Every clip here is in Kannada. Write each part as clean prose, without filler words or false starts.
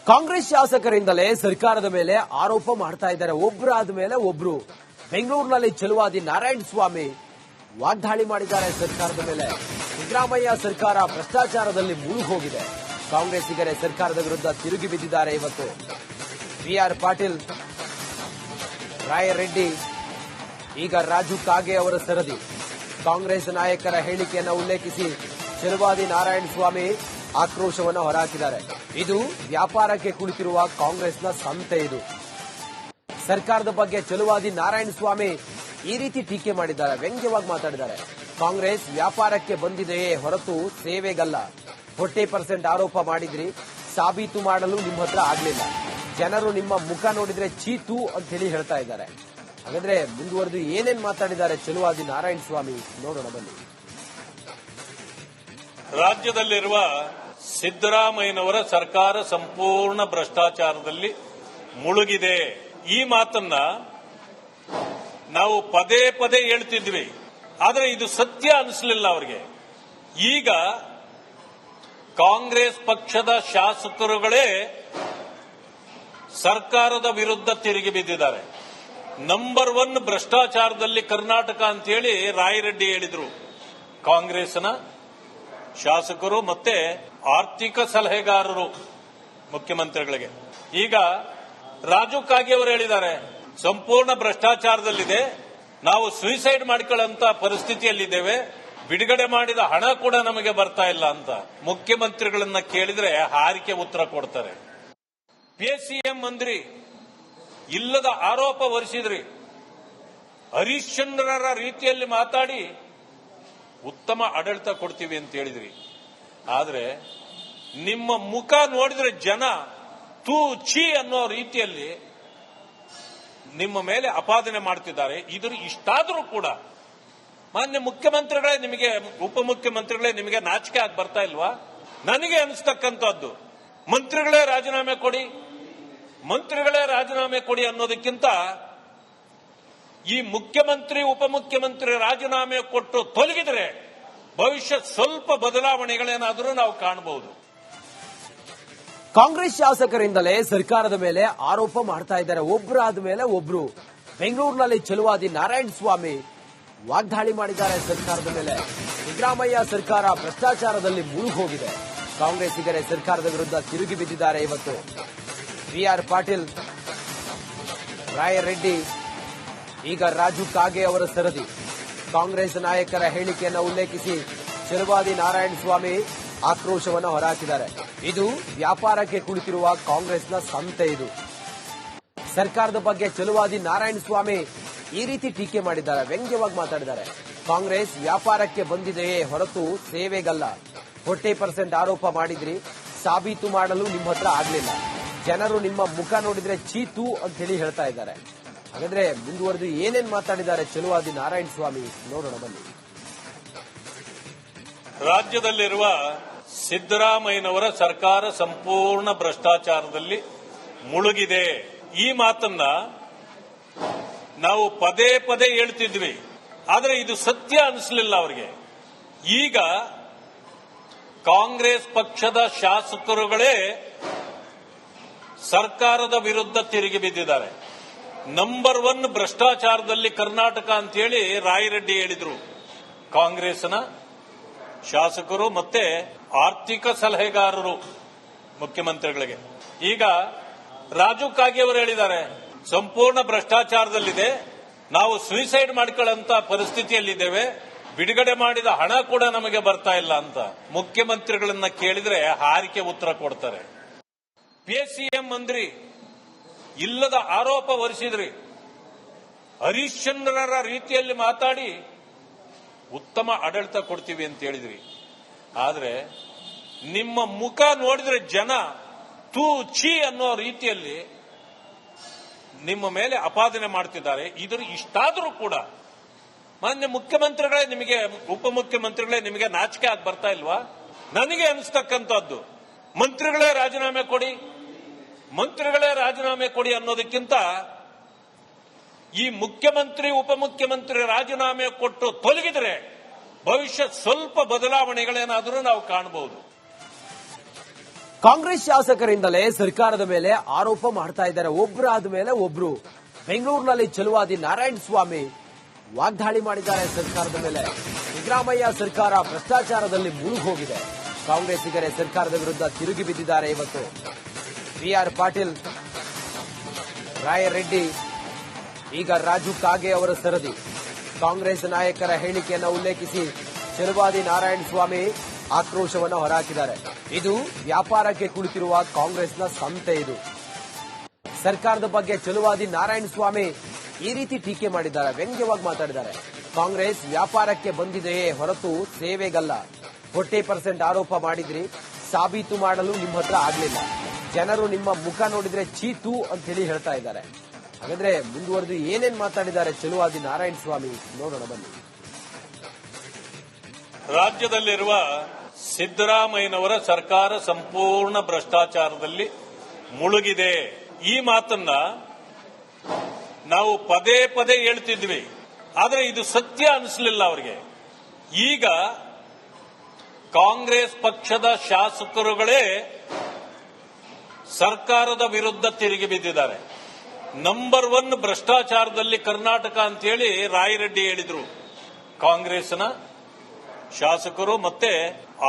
ಕಾಂಗ್ರೆಸ್ ಶಾಸಕರಿಂದಲೇ ಸರ್ಕಾರದ ಮೇಲೆ ಆರೋಪ ಮಾಡ್ತಾ ಇದ್ದಾರೆ. ಒಬ್ಬರಾದ ಮೇಲೆ ಒಬ್ರು. ಬೆಂಗಳೂರಿನಲ್ಲಿ ಛಲವಾದಿ ನಾರಾಯಣ ಸ್ವಾಮಿ ವಾಗ್ದಾಳಿ ಮಾಡಿದ್ದಾರೆ ಸರ್ಕಾರದ ಮೇಲೆ. ಸಿದ್ದರಾಮಯ್ಯ ಸರ್ಕಾರ ಭ್ರಷ್ಟಾಚಾರದಲ್ಲಿ ಮುಳುಗೋಗಿದೆ. ಕಾಂಗ್ರೆಸ್ಸಿಗರೇ ಸರ್ಕಾರದ ವಿರುದ್ಧ ತಿರುಗಿ ಬಿದ್ದಿದ್ದಾರೆ. ಇವತ್ತು BR ಪಾಟೀಲ್, ರಾಯರೆಡ್ಡಿ, ಈಗ ರಾಜು ಕಾಗೆ ಅವರ ಸರದಿ. ಕಾಂಗ್ರೆಸ್ ನಾಯಕರ ಹೇಳಿಕೆಯನ್ನು ಉಲ್ಲೇಖಿಸಿ ಛಲವಾದಿ ನಾರಾಯಣ ಸ್ವಾಮಿ ಆಕ್ರೋಶವನ್ನು ಹೊರಹಾಕಿದ್ದಾರೆ. ಇದು ವ್ಯಾಪಾರಕ್ಕೆ ಕುಳಿತಿರುವ ಕಾಂಗ್ರೆಸ್ನ ಸಂತೆ. ಇದು ಸರ್ಕಾರದ ಬಗ್ಗೆ ಛಲವಾದಿ ನಾರಾಯಣ ಸ್ವಾಮಿ ಈ ರೀತಿ ಟೀಕೆ ಮಾಡಿದ್ದಾರೆ, ವ್ಯಂಗ್ಯವಾಗಿ ಮಾತಾಡಿದ್ದಾರೆ. ಕಾಂಗ್ರೆಸ್ ವ್ಯಾಪಾರಕ್ಕೆ ಬಂದಿದೆಯೇ ಹೊರತು ಸೇವೆಗಲ್ಲ. 40% ಆರೋಪ ಮಾಡಿದ್ರಿ, ಸಾಬೀತು ಮಾಡಲು ನಿಮ್ಮ ಹತ್ರ ಆಗ್ಲಿಲ್ಲ. ಜನರು ನಿಮ್ಮ ಮುಖ ನೋಡಿದ್ರೆ ಚೀತು ಅಂತ ಹೇಳಿ ಹೇಳ್ತಾ ಇದ್ದಾರೆ. ಹಾಗಾದ್ರೆ ಮುಂದುವರೆದು ಏನೇನ್ ಮಾತಾಡಿದ್ದಾರೆ ಛಲವಾದಿ ನಾರಾಯಣ ಸ್ವಾಮಿ ನೋಡೋಣ ಬನ್ನಿ. ರಾಜ್ಯದಲ್ಲಿರುವ ಸಿದ್ದರಾಮಯ್ಯನವರ ಸರ್ಕಾರ ಸಂಪೂರ್ಣ ಭ್ರಷ್ಟಾಚಾರದಲ್ಲಿ ಮುಳುಗಿದೆ. ಈ ಮಾತನ್ನ ನಾವು ಪದೇ ಪದೇ ಹೇಳ್ತಿದ್ವಿ, ಆದರೆ ಇದು ಸತ್ಯ ಅನಿಸಲಿಲ್ಲ ಅವರಿಗೆ. ಈಗ ಕಾಂಗ್ರೆಸ್ ಪಕ್ಷದ ಶಾಸಕರುಗಳೇ ಸರ್ಕಾರದ ವಿರುದ್ಧ ತಿರುಗಿ ಬಿದ್ದಿದ್ದಾರೆ. ನಂಬರ್ 1 ಭ್ರಷ್ಟಾಚಾರದಲ್ಲಿ ಕರ್ನಾಟಕ ಅಂತೇಳಿ ರಾಯರೆಡ್ಡಿ ಹೇಳಿದ್ರು. ಕಾಂಗ್ರೆಸ್ನ ಶಾಸಕರು ಮತ್ತೆ ಆರ್ಥಿಕ ಸಲಹೆಗಾರರು ಮುಖ್ಯಮಂತ್ರಿಗಳಿಗೆ. ಈಗ ರಾಜು ಕಾಗೆ ಅವರು ಹೇಳಿದ್ದಾರೆ, ಸಂಪೂರ್ಣ ಭ್ರಷ್ಟಾಚಾರದಲ್ಲಿದೆ, ನಾವು ಸುಯಿಸೈಡ್ ಮಾಡಿಕೊಳ್ಳುವಂತ ಪರಿಸ್ಥಿತಿಯಲ್ಲಿದ್ದೇವೆ, ಬಿಡುಗಡೆ ಮಾಡಿದ ಹಣ ಕೂಡ ನಮಗೆ ಬರ್ತಾ ಇಲ್ಲ ಅಂತ ಮುಖ್ಯಮಂತ್ರಿಗಳನ್ನ ಕೇಳಿದ್ರೆ ಹಾರಿಕೆ ಉತ್ತರ ಕೊಡ್ತಾರೆ. PCM ಮಂತ್ರಿ ಇಲ್ಲದ ಆರೋಪ ಹೊರಿಸಿದ್ರಿ, ಹರಿಶ್ಚಂದ್ರರ ರೀತಿಯಲ್ಲಿ ಮಾತಾಡಿ ಉತ್ತಮ ಆಡಳಿತ ಕೊಡ್ತೀವಿ ಅಂತ ಹೇಳಿದ್ರಿ. ಆದ್ರೆ ನಿಮ್ಮ ಮುಖ ನೋಡಿದ್ರೆ ಜನ ತೂ ಛೀ ಅನ್ನೋ ರೀತಿಯಲ್ಲಿ ನಿಮ್ಮ ಮೇಲೆ ಅಪಾದನೆ ಮಾಡ್ತಿದ್ದಾರೆ. ಇಷ್ಟಾದರೂ ಕೂಡ ಮಾನ್ಯ ಮುಖ್ಯಮಂತ್ರಿಗಳೇ, ನಿಮಗೆ ಉಪಮುಖ್ಯಮಂತ್ರಿಗಳೇ, ನಿಮಗೆ ನಾಚಿಕೆ ಆಗಿ ಬರ್ತಾ ಇಲ್ವಾ? ನನಗೆ ಅನಿಸ್ತಕ್ಕಂಥದ್ದು, ಮಂತ್ರಿಗಳೇ ರಾಜೀನಾಮೆ ಕೊಡಿ, ಮಂತ್ರಿಗಳೇ ರಾಜೀನಾಮೆ ಕೊಡಿ ಅನ್ನೋದಕ್ಕಿಂತ ಈ ಮುಖ್ಯಮಂತ್ರಿ ಉಪಮುಖ್ಯಮಂತ್ರಿ ರಾಜೀನಾಮೆ ಕೊಟ್ಟು ತೊಲಗಿದ್ರೆ ಭವಿಷ್ಯ ಸ್ವಲ್ಪ ಬದಲಾವಣೆಗಳೇನಾದರೂ ನಾವು ಕಾಣಬಹುದು. ಕಾಂಗ್ರೆಸ್ ಶಾಸಕರಿಂದಲೇ ಸರ್ಕಾರದ ಮೇಲೆ ಆರೋಪ ಮಾಡ್ತಾ ಇದ್ದಾರೆ. ಒಬ್ಬರಾದ ಮೇಲೆ ಒಬ್ರು. ಬೆಂಗಳೂರಿನಲ್ಲಿ ಛಲವಾದಿ ನಾರಾಯಣ ಸ್ವಾಮಿ ವಾಗ್ದಾಳಿ ಮಾಡಿದ್ದಾರೆ ಸರ್ಕಾರದ ಮೇಲೆ. ಸಿದ್ದರಾಮಯ್ಯ ಸರ್ಕಾರ ಭ್ರಷ್ಟಾಚಾರದಲ್ಲಿ ಮುಳುಗೋಗಿದೆ. ಕಾಂಗ್ರೆಸ್ಸಿಗರೇ ಸರ್ಕಾರದ ವಿರುದ್ಧ ತಿರುಗಿ ಬಿದ್ದಿದ್ದಾರೆ. ಇವತ್ತು BR ಪಾಟೀಲ್, ರಾಯರೆಡ್ಡಿ, ಈಗ ರಾಜು ಕಾಗೆ ಅವರ ಸರದಿ. ಕಾಂಗ್ರೆಸ್ ನಾಯಕರ ಹೇಳಿಕೆಯನ್ನು ಉಲ್ಲೇಖಿಸಿ ಛಲವಾದಿ ನಾರಾಯಣ ಸ್ವಾಮಿ ಆಕ್ರೋಶವನ್ನು ಹೊರಹಾಕಿದ್ದಾರೆ. ಇದು ವ್ಯಾಪಾರಕ್ಕೆ ಕುಳಿತಿರುವ ಕಾಂಗ್ರೆಸ್ನ ಸಂತೆ. ಇದು ಸರ್ಕಾರದ ಬಗ್ಗೆ ಛಲವಾದಿ ನಾರಾಯಣ ಸ್ವಾಮಿ ಈ ರೀತಿ ಟೀಕೆ ಮಾಡಿದ್ದಾರೆ, ವ್ಯಂಗ್ಯವಾಗಿ ಮಾತಾಡಿದ್ದಾರೆ. ಕಾಂಗ್ರೆಸ್ ವ್ಯಾಪಾರಕ್ಕೆ ಬಂದಿದೆಯೇ ಹೊರತು ಸೇವೆಗಲ್ಲ. 40% ಆರೋಪ ಮಾಡಿದ್ರಿ, ಸಾಬೀತು ಮಾಡಲು ನಿಮ್ಮ ಹತ್ರ ಆಗ್ಲಿಲ್ಲ. ಜನರು ನಿಮ್ಮ ಮುಖ ನೋಡಿದ್ರೆ ಚೀತು ಅಂತ ಹೇಳಿ ಹೇಳ್ತಾ ಇದ್ದಾರೆ. ಹಾಗಾದ್ರೆ ಮುಂದುವರೆದು ಏನೇನ್ ಮಾತಾಡಿದ್ದಾರೆ ಛಲವಾದಿ ನಾರಾಯಣ ಸ್ವಾಮಿ ನೋಡೋಣ ಬನ್ನಿ. ರಾಜ್ಯದಲ್ಲಿರುವ ಸಿದ್ದರಾಮಯ್ಯನವರ ಸರ್ಕಾರ ಸಂಪೂರ್ಣ ಭ್ರಷ್ಟಾಚಾರದಲ್ಲಿ ಮುಳುಗಿದೆ. ಈ ಮಾತನ್ನ ನಾವು ಪದೇ ಪದೇ ಹೇಳ್ತಿದ್ವಿ, ಆದರೆ ಇದು ಸತ್ಯ ಅನಿಸಲಿಲ್ಲ ಅವರಿಗೆ. ಈಗ ಕಾಂಗ್ರೆಸ್ ಪಕ್ಷದ ಶಾಸಕರುಗಳೇ ಸರ್ಕಾರದ ವಿರುದ್ಧ ತಿರುಗಿ ಬಿದ್ದಿದ್ದಾರೆ. ನಂಬರ್ 1 ಭ್ರಷ್ಟಾಚಾರದಲ್ಲಿ ಕರ್ನಾಟಕ ಅಂತೇಳಿ ರಾಯರೆಡ್ಡಿ ಹೇಳಿದ್ರು. ಕಾಂಗ್ರೆಸ್ನ ಶಾಸಕರು ಮತ್ತೆ ಆರ್ಥಿಕ ಸಲಹೆಗಾರರು ಮುಖ್ಯಮಂತ್ರಿಗಳಿಗೆ. ಈಗ ರಾಜು ಕಾಗೆ ಅವರು ಹೇಳಿದ್ದಾರೆ, ಸಂಪೂರ್ಣ ಭ್ರಷ್ಟಾಚಾರದಲ್ಲಿದೆ, ನಾವು ಸುಯಿಸೈಡ್ ಮಾಡಿಕೊಳ್ಳುವಂತ ಪರಿಸ್ಥಿತಿಯಲ್ಲಿದ್ದೇವೆ, ಬಿಡುಗಡೆ ಮಾಡಿದ ಹಣ ಕೂಡ ನಮಗೆ ಬರ್ತಾ ಇಲ್ಲ ಅಂತ ಮುಖ್ಯಮಂತ್ರಿಗಳನ್ನ ಕೇಳಿದ್ರೆ ಹಾರಿಕೆ ಉತ್ತರ ಕೊಡ್ತಾರೆ. PCM ಮಂತ್ರಿ ಇಲ್ಲದ ಆರೋಪ ಹೊರಿಸಿದ್ರಿ, ಹರಿಶ್ಚಂದ್ರರ ರೀತಿಯಲ್ಲಿ ಮಾತಾಡಿ ಉತ್ತಮ ಆಡಳಿತ ಕೊಡ್ತೀವಿ ಅಂತ ಹೇಳಿದ್ರಿ. ಆದ್ರೆ ನಿಮ್ಮ ಮುಖ ನೋಡಿದ್ರೆ ಜನ ತೂ ಛೀ ಅನ್ನೋ ರೀತಿಯಲ್ಲಿ ನಿಮ್ಮ ಮೇಲೆ ಅಪಾದನೆ ಮಾಡ್ತಿದ್ದಾರೆ. ಇಷ್ಟಾದರೂ ಕೂಡ ಮಾನ್ಯ ಮುಖ್ಯಮಂತ್ರಿಗಳೇ, ನಿಮಗೆ ಉಪಮುಖ್ಯಮಂತ್ರಿಗಳೇ, ನಿಮಗೆ ನಾಚಿಕೆ ಆಗಿ ಬರ್ತಾ ಇಲ್ವಾ? ನನಗೆ ಅನಿಸ್ತಕ್ಕಂಥದ್ದು, ಮಂತ್ರಿಗಳೇ ರಾಜೀನಾಮೆ ಕೊಡಿ, ಮಂತ್ರಿಗಳೇ ರಾಜೀನಾಮೆ ಕೊಡಿ ಅನ್ನೋದಕ್ಕಿಂತ ಈ ಮುಖ್ಯಮಂತ್ರಿ ಉಪಮುಖ್ಯಮಂತ್ರಿ ರಾಜೀನಾಮೆ ಕೊಟ್ಟು ತೊಲಗಿದ್ರೆ ಭವಿಷ್ಯ ಸ್ವಲ್ಪ ಬದಲಾವಣೆಗಳೇನಾದರೂ ನಾವು ಕಾಣಬಹುದು. ಕಾಂಗ್ರೆಸ್ ಶಾಸಕರಿಂದಲೇ ಸರ್ಕಾರದ ಮೇಲೆ ಆರೋಪ ಮಾಡ್ತಾ ಇದ್ದಾರೆ. ಒಬ್ಬರಾದ ಮೇಲೆ ಒಬ್ರು. ಬೆಂಗಳೂರಿನಲ್ಲಿ ಛಲವಾದಿ ನಾರಾಯಣ ಸ್ವಾಮಿ ವಾಗ್ದಾಳಿ ಮಾಡಿದ್ದಾರೆ ಸರ್ಕಾರದ ಮೇಲೆ. ಸಿದ್ದರಾಮಯ್ಯ ಸರ್ಕಾರ ಭ್ರಷ್ಟಾಚಾರದಲ್ಲಿ ಮುಳುಗೋಗಿದೆ. ಕಾಂಗ್ರೆಸ್ಸಿಗರೇ ಸರ್ಕಾರದ ವಿರುದ್ಧ ತಿರುಗಿ ಬಿದ್ದಿದ್ದಾರೆ. ಇವತ್ತು BR ಪಾಟೀಲ್, ರಾಯರೆಡ್ಡಿ, ಈಗ ರಾಜು ಕಾಗೆ ಅವರ ಸರದಿ. ಕಾಂಗ್ರೆಸ್ ನಾಯಕರ ಹೇಳಿಕೆಯನ್ನು ಉಲ್ಲೇಖಿಸಿ ಛಲವಾದಿ ನಾರಾಯಣ ಸ್ವಾಮಿ ಆಕ್ರೋಶವನ್ನು ಹೊರಹಾಕಿದ್ದಾರೆ. ಇದು ವ್ಯಾಪಾರಕ್ಕೆ ಕುಳಿತಿರುವ ಕಾಂಗ್ರೆಸ್ನ ಸಂತೆ. ಇದು ಸರ್ಕಾರದ ಬಗ್ಗೆ ಛಲವಾದಿ ನಾರಾಯಣ ಸ್ವಾಮಿ ಈ ರೀತಿ ಟೀಕೆ ಮಾಡಿದ್ದಾರೆ, ವ್ಯಂಗ್ಯವಾಗಿ ಮಾತಾಡಿದ್ದಾರೆ. ಕಾಂಗ್ರೆಸ್ ವ್ಯಾಪಾರಕ್ಕೆ ಬಂದಿದೆಯೇ ಹೊರತು ಸೇವೆಗಲ್ಲ. 40% ಆರೋಪ ಮಾಡಿದ್ರಿ, ಸಾಬೀತು ಮಾಡಲು ನಿಮ್ಮ ಹತ್ರ ಆಗ್ಲಿಲ್ಲ. ಜನರು ನಿಮ್ಮ ಮುಖ ನೋಡಿದ್ರೆ ಚೀತು ಅಂತ ಹೇಳಿ ಹೇಳ್ತಾ ಇದ್ದಾರೆ. ಹಾಗಾದ್ರೆ ಮುಂದುವರೆದು ಏನೇನ್ ಮಾತಾಡಿದ್ದಾರೆ ಛಲವಾದಿ ನಾರಾಯಣ ಸ್ವಾಮಿ ನೋಡೋಣ ಬನ್ನಿ. ರಾಜ್ಯದಲ್ಲಿರುವ ಸಿದ್ದರಾಮಯ್ಯನವರ ಸರ್ಕಾರ ಸಂಪೂರ್ಣ ಭ್ರಷ್ಟಾಚಾರದಲ್ಲಿ ಮುಳುಗಿದೆ. ಈ ಮಾತನ್ನ ನಾವು ಪದೇ ಪದೇ ಹೇಳ್ತಿದ್ವಿ, ಆದರೆ ಇದು ಸತ್ಯ ಅನಿಸಲಿಲ್ಲ ಅವರಿಗೆ. ಈಗ ಕಾಂಗ್ರೆಸ್ ಪಕ್ಷದ ಶಾಸಕರುಗಳೇ ಸರ್ಕಾರದ ವಿರುದ್ಧ ತಿರುಗಿ ಬಿದ್ದಿದ್ದಾರೆ. ನಂಬರ್ 1 ಭ್ರಷ್ಟಾಚಾರದಲ್ಲಿ ಕರ್ನಾಟಕ ಅಂತೇಳಿ ರಾಯರೆಡ್ಡಿ ಹೇಳಿದ್ರು. ಕಾಂಗ್ರೆಸ್ನ ಶಾಸಕರು ಮತ್ತೆ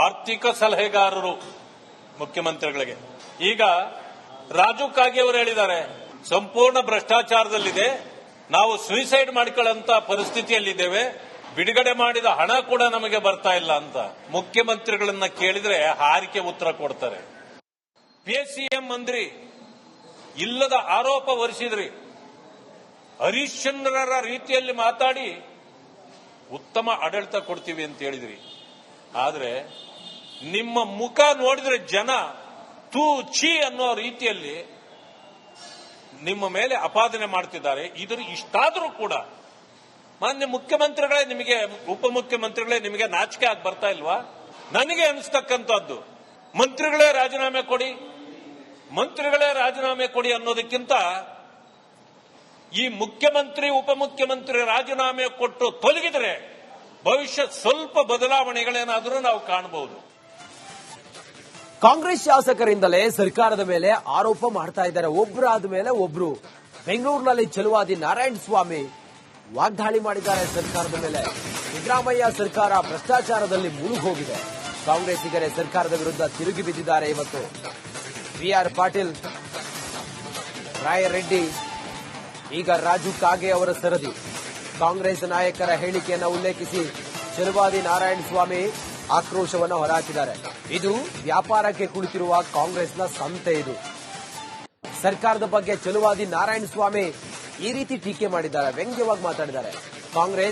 ಆರ್ಥಿಕ ಸಲಹೆಗಾರರು ಮುಖ್ಯಮಂತ್ರಿಗಳಿಗೆ. ಈಗ ರಾಜು ಕಾಗೆ ಅವರು ಹೇಳಿದ್ದಾರೆ, ಸಂಪೂರ್ಣ ಭ್ರಷ್ಟಾಚಾರದಲ್ಲಿದೆ, ನಾವು ಸುಯಿಸೈಡ್ ಮಾಡಿಕೊಳ್ಳುವಂತ ಪರಿಸ್ಥಿತಿಯಲ್ಲಿದ್ದೇವೆ, ಬಿಡುಗಡೆ ಮಾಡಿದ ಹಣ ಕೂಡ ನಮಗೆ ಬರ್ತಾ ಇಲ್ಲ ಅಂತ. ಮುಖ್ಯಮಂತ್ರಿಗಳನ್ನ ಕೇಳಿದ್ರೆ ಹಾರಿಕೆ ಉತ್ತರ ಕೊಡ್ತಾರೆ. PCM ಮಂತ್ರಿ ಇಲ್ಲದ ಆರೋಪ ಹೊರಿಸಿದ್ರಿ, ಹರಿಶ್ಚಂದ್ರರ ರೀತಿಯಲ್ಲಿ ಮಾತಾಡಿ ಉತ್ತಮ ಆಡಳಿತ ಕೊಡ್ತೀವಿ ಅಂತ ಹೇಳಿದ್ರಿ. ಆದ್ರೆ ನಿಮ್ಮ ಮುಖ ನೋಡಿದ್ರೆ ಜನ ತೂ ಛೀ ಅನ್ನೋ ರೀತಿಯಲ್ಲಿ ನಿಮ್ಮ ಮೇಲೆ ಅಪಾದನೆ ಮಾಡ್ತಿದ್ದಾರೆ. ಇದ್ರ ಇಷ್ಟಾದರೂ ಕೂಡ ಮಾನ್ಯ ಮುಖ್ಯಮಂತ್ರಿಗಳೇ, ನಿಮಗೆ ಉಪಮುಖ್ಯಮಂತ್ರಿಗಳೇ, ನಿಮಗೆ ನಾಚಿಕೆ ಆಗಿ ಬರ್ತಾ ಇಲ್ವಾ? ನನಗೆ ಅನಿಸ್ತಕ್ಕಂಥದ್ದು, ಮಂತ್ರಿಗಳೇ ರಾಜೀನಾಮೆ ಕೊಡಿ, ಮಂತ್ರಿಗಳೇ ರಾಜೀನಾಮೆ ಕೊಡಿ ಅನ್ನೋದಕ್ಕಿಂತ ಈ ಮುಖ್ಯಮಂತ್ರಿ ಉಪಮುಖ್ಯಮಂತ್ರಿ ರಾಜೀನಾಮೆ ಕೊಟ್ಟು ತೊಲಗಿದ್ರೆ ಭವಿಷ್ಯ ಸ್ವಲ್ಪ ಬದಲಾವಣೆಗಳೇನಾದರೂ ನಾವು ಕಾಣಬಹುದು. ಕಾಂಗ್ರೆಸ್ ಶಾಸಕರಿಂದಲೇ ಸರ್ಕಾರದ ಮೇಲೆ ಆರೋಪ ಮಾಡ್ತಾ ಇದ್ದಾರೆ. ಒಬ್ಬರಾದ ಮೇಲೆ ಒಬ್ರು. ಬೆಂಗಳೂರಿನಲ್ಲಿ ಛಲವಾದಿ ನಾರಾಯಣ ಸ್ವಾಮಿ ವಾಗ್ದಾಳಿ ಮಾಡಿದ್ದಾರೆ ಸರ್ಕಾರದ ಮೇಲೆ. ಸಿದ್ದರಾಮಯ್ಯ ಸರ್ಕಾರ ಭ್ರಷ್ಟಾಚಾರದಲ್ಲಿ ಮುಳುಗೋಗಿದೆ. ಕಾಂಗ್ರೆಸ್ಸಿಗರೇ ಸರ್ಕಾರದ ವಿರುದ್ಧ ತಿರುಗಿ ಬಿದ್ದಿದ್ದಾರೆ. ಇವತ್ತು BR ಪಾಟೀಲ್, ರಾಯರೆಡ್ಡಿ, ಈಗ ರಾಜು ಕಾಗೆ ಅವರ ಸರದಿ. ಕಾಂಗ್ರೆಸ್ ನಾಯಕರ ಹೇಳಿಕೆಯನ್ನು ಉಲ್ಲೇಖಿಸಿ ಛಲವಾದಿ ನಾರಾಯಣ ಸ್ವಾಮಿ ಆಕ್ರೋಶವನ್ನು ಹೊರಹಾಕಿದ್ದಾರೆ. ಇದು ವ್ಯಾಪಾರಕ್ಕೆ ಕುಳಿತಿರುವ ಕಾಂಗ್ರೆಸ್ನ ಸಂತೆ. ಇದು ಸರ್ಕಾರದ ಬಗ್ಗೆ ಛಲವಾದಿ ನಾರಾಯಣ ಸ್ವಾಮಿ ಈ ರೀತಿ ಟೀಕೆ ಮಾಡಿದ್ದಾರೆ, ವ್ಯಂಗ್ಯವಾಗಿ ಮಾತಾಡಿದ್ದಾರೆ. ಕಾಂಗ್ರೆಸ್